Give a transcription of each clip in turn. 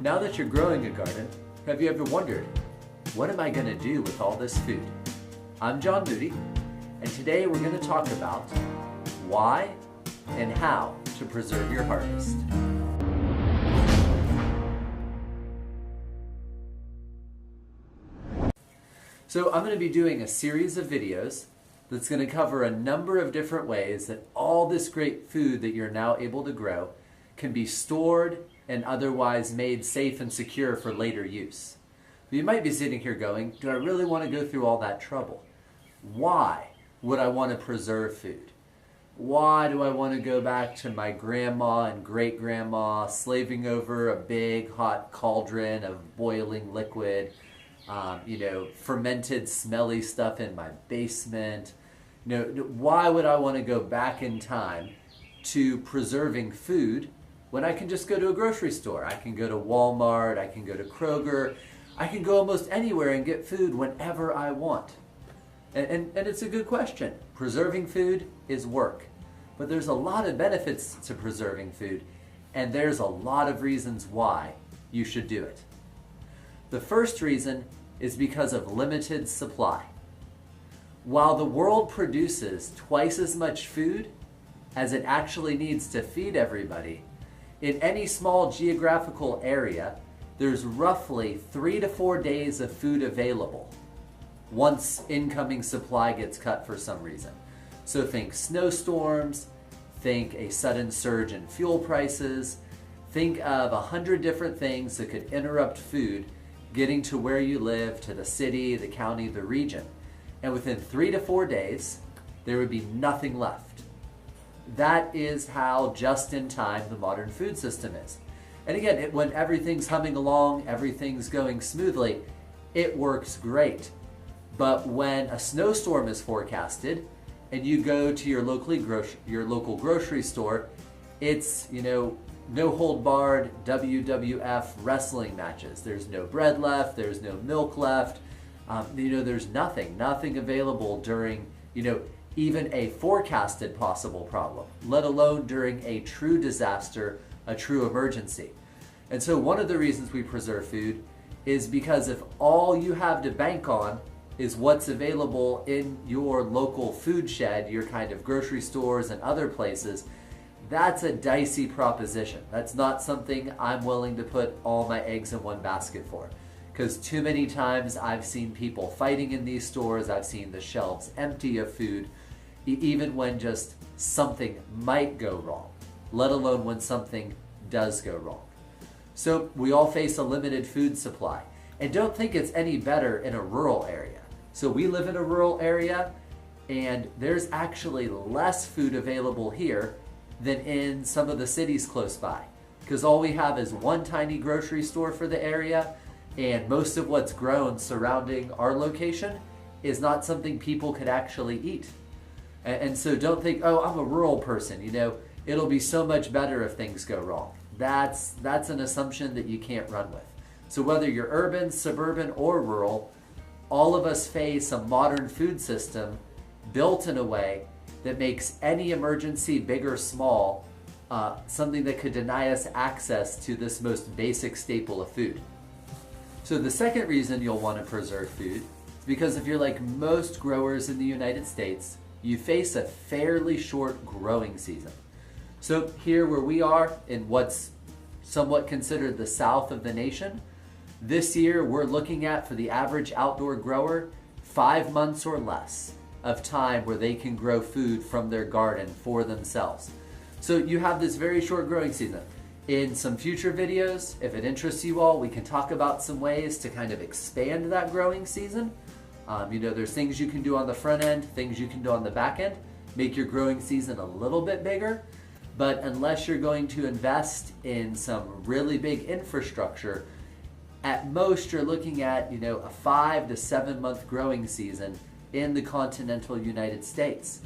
Now that you're growing a garden, have you ever wondered, what am I going to do with all this food? I'm John Moody, and today we're going to talk about why and how to preserve your harvest. So I'm going to be doing a series of videos that's going to cover a number of different ways that all this great food that you're now able to grow can be stored and otherwise made safe and secure for later use. But you might be sitting here going, do I really want to go through all that trouble? Why would I want to preserve food? Why do I want to go back to my grandma and great-grandma slaving over a big hot cauldron of boiling liquid, fermented smelly stuff in my basement? Why would I want to go back in time to preserving food when I can just go to a grocery store? I can go to Walmart, I can go to Kroger, I can go almost anywhere and get food whenever I want. And it's a good question. Preserving food is work, but there's a lot of benefits to preserving food, and there's a lot of reasons why you should do it. The first reason is because of limited supply. While the world produces twice as much food as it actually needs to feed everybody, in any small geographical area, there's roughly 3 to 4 days of food available once incoming supply gets cut for some reason. So think snowstorms, think a sudden surge in fuel prices, think of 100 different things that could interrupt food getting to where you live, to the city, the county, the region. And within 3 to 4 days, there would be nothing left. That is how just in time the modern food system is. And again, when everything's humming along, everything's going smoothly, it works great. But when a snowstorm is forecasted and you go to your local grocery store, it's, no hold barred WWF wrestling matches. There's no bread left, there's no milk left, there's nothing available during, even a forecasted possible problem, let alone during a true disaster, a true emergency. And so one of the reasons we preserve food is because if all you have to bank on is what's available in your local food shed, your kind of grocery stores and other places, that's a dicey proposition. That's not something I'm willing to put all my eggs in one basket for. Because too many times I've seen people fighting in these stores, I've seen the shelves empty of food, even when just something might go wrong, let alone when something does go wrong. So we all face a limited food supply. And don't think it's any better in a rural area. So we live in a rural area, and there's actually less food available here than in some of the cities close by. Because all we have is one tiny grocery store for the area, and most of what's grown surrounding our location is not something people could actually eat. And so don't think, oh, I'm a rural person, it'll be so much better if things go wrong. That's an assumption that you can't run with. So whether you're urban, suburban, or rural, all of us face a modern food system built in a way that makes any emergency, big or small, something that could deny us access to this most basic staple of food. So the second reason you'll want to preserve food is because if you're like most growers in the United States, you face a fairly short growing season. So here where we are in what's somewhat considered the south of the nation, this year we're looking at, for the average outdoor grower, 5 months or less of time where they can grow food from their garden for themselves. So you have this very short growing season. In some future videos, if it interests you all, we can talk about some ways to kind of expand that growing season. There's things you can do on the front end, things you can do on the back end, make your growing season a little bit bigger. But unless you're going to invest in some really big infrastructure, at most you're looking at, a 5 to 7 month growing season in the continental United States.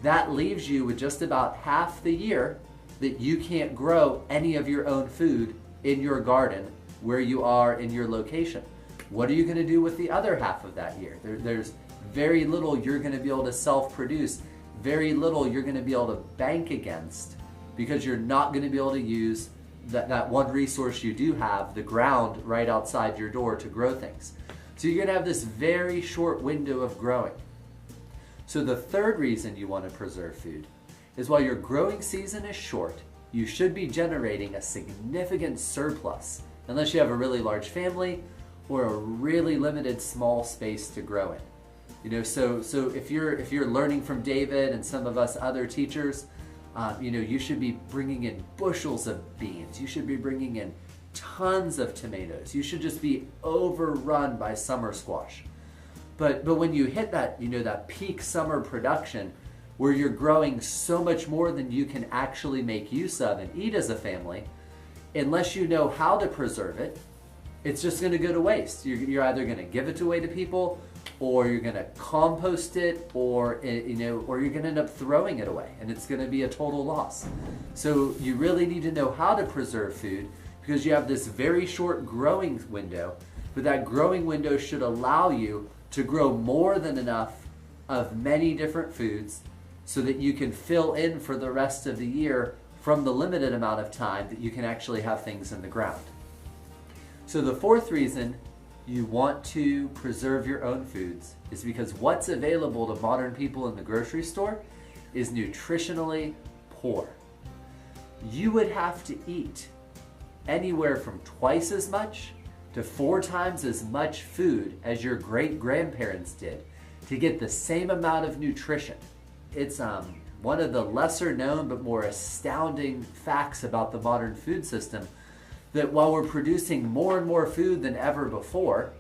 That leaves you with just about half the year that you can't grow any of your own food in your garden where you are in your location. What are you going to do with the other half of that year? There's very little you're going to be able to self-produce, very little you're going to be able to bank against, because you're not going to be able to use that one resource you do have, the ground right outside your door to grow things. So you're gonna have this very short window of growing. So the third reason you want to preserve food is while your growing season is short, you should be generating a significant surplus, unless you have a really large family or a really limited small space to grow in. So if you're learning from David and some of us other teachers, you should be bringing in bushels of beans. You should be bringing in tons of tomatoes. You should just be overrun by summer squash. But when you hit that, that peak summer production where you're growing so much more than you can actually make use of and eat as a family, unless you know how to preserve it, it's just going to go to waste. You're either going to give it away to people, or you're going to compost it, or you're going to end up throwing it away, and it's going to be a total loss. So you really need to know how to preserve food, because you have this very short growing window, but that growing window should allow you to grow more than enough of many different foods so that you can fill in for the rest of the year from the limited amount of time that you can actually have things in the ground. So the fourth reason you want to preserve your own foods is because what's available to modern people in the grocery store is nutritionally poor. You would have to eat anywhere from twice as much to 4 times as much food as your great-grandparents did to get the same amount of nutrition. It's one of the lesser known but more astounding facts about the modern food system, that while we're producing more and more food than ever before,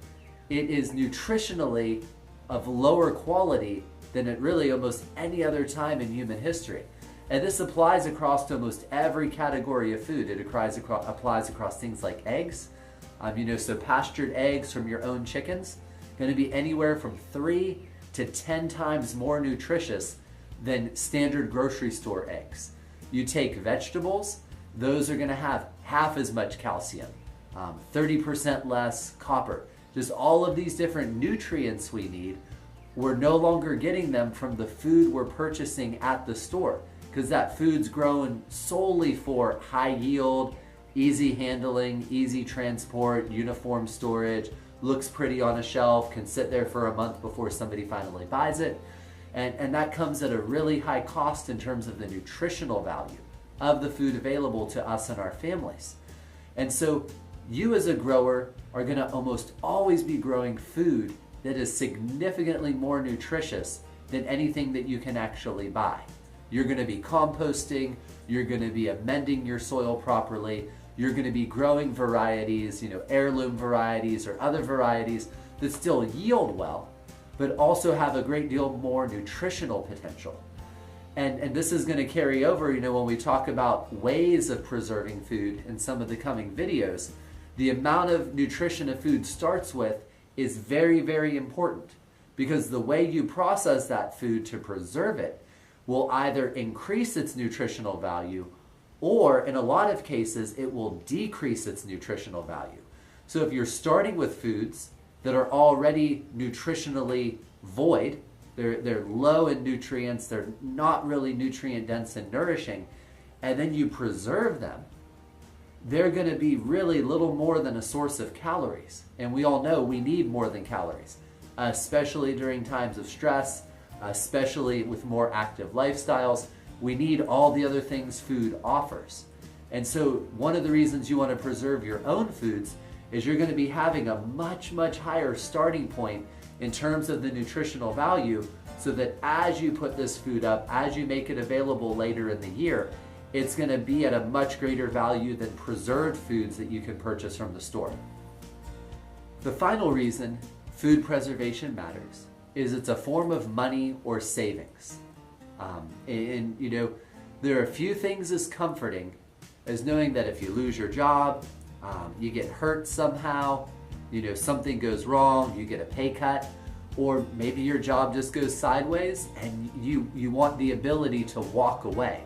it is nutritionally of lower quality than at really almost any other time in human history. And this applies across to almost every category of food. It applies across things like eggs. So pastured eggs from your own chickens, going to be anywhere from 3 to 10 times more nutritious than standard grocery store eggs. You take vegetables, those are going to have half as much calcium, 30% less copper. Just all of these different nutrients we need, we're no longer getting them from the food we're purchasing at the store, because that food's grown solely for high yield, easy handling, easy transport, uniform storage, looks pretty on a shelf, can sit there for a month before somebody finally buys it. And that comes at a really high cost in terms of the nutritional value of the food available to us and our families. And so you as a grower are going to almost always be growing food that is significantly more nutritious than anything that you can actually buy. You're going to be composting, you're going to be amending your soil properly, you're going to be growing varieties, heirloom varieties or other varieties that still yield well, but also have a great deal more nutritional potential. And this is going to carry over, when we talk about ways of preserving food in some of the coming videos. The amount of nutrition a food starts with is very, very important, because the way you process that food to preserve it will either increase its nutritional value, or in a lot of cases, it will decrease its nutritional value. So if you're starting with foods that are already nutritionally void, they're low in nutrients, they're not really nutrient dense and nourishing, and then you preserve them, they're going to be really little more than a source of calories. And we all know we need more than calories, especially during times of stress, especially with more active lifestyles. We need all the other things food offers. And so one of the reasons you want to preserve your own foods is you're going to be having a much, much higher starting point in terms of the nutritional value, so that as you put this food up, as you make it available later in the year, it's going to be at a much greater value than preserved foods that you can purchase from the store. The final reason food preservation matters is it's a form of money or savings. There are a few things as comforting as knowing that if you lose your job, you get hurt somehow, something goes wrong, you get a pay cut, or maybe your job just goes sideways and you want the ability to walk away.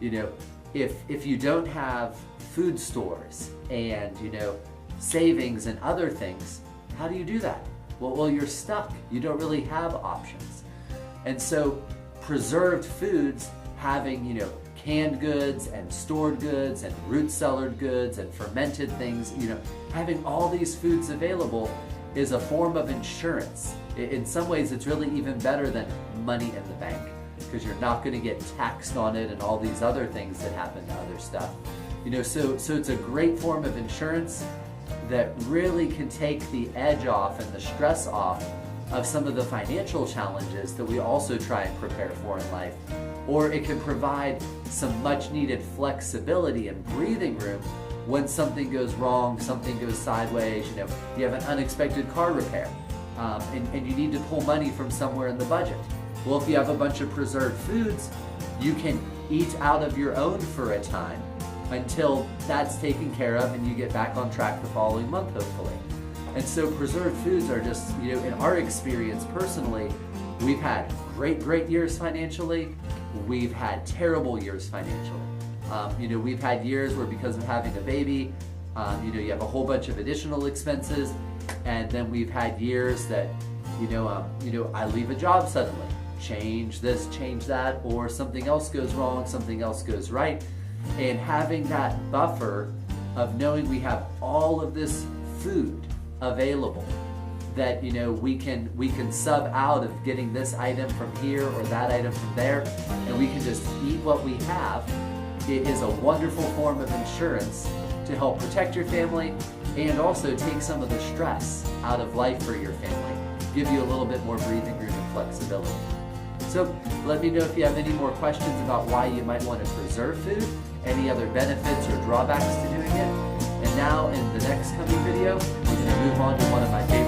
If you don't have food stores and, savings and other things, how do you do that? Well, you're stuck. You don't really have options. And so preserved foods, having, canned goods and stored goods and root cellared goods and fermented things, having all these foods available is a form of insurance. In some ways, it's really even better than money in the bank, because you're not going to get taxed on it and all these other things that happen to other stuff. So it's a great form of insurance that really can take the edge off and the stress off of some of the financial challenges that we also try and prepare for in life. Or it can provide some much needed flexibility and breathing room when something goes wrong, something goes sideways, you have an unexpected car repair, and you need to pull money from somewhere in the budget. Well, if you have a bunch of preserved foods, you can eat out of your own for a time until that's taken care of and you get back on track the following month, hopefully. And so preserved foods are just, in our experience personally, we've had great years financially. We've had terrible years financially. We've had years where because of having a baby, you have a whole bunch of additional expenses. And then we've had years that, I leave a job suddenly, change this, change that, or something else goes wrong, something else goes right. And having that buffer of knowing we have all of this food available, that we can sub out of getting this item from here or that item from there, and we can just eat what we have. It is a wonderful form of insurance to help protect your family and also take some of the stress out of life for your family, give you a little bit more breathing room and flexibility. So let me know if you have any more questions about why you might want to preserve food, any other benefits or drawbacks to doing it. And now in the next coming video, we're going to move on to one of my favorite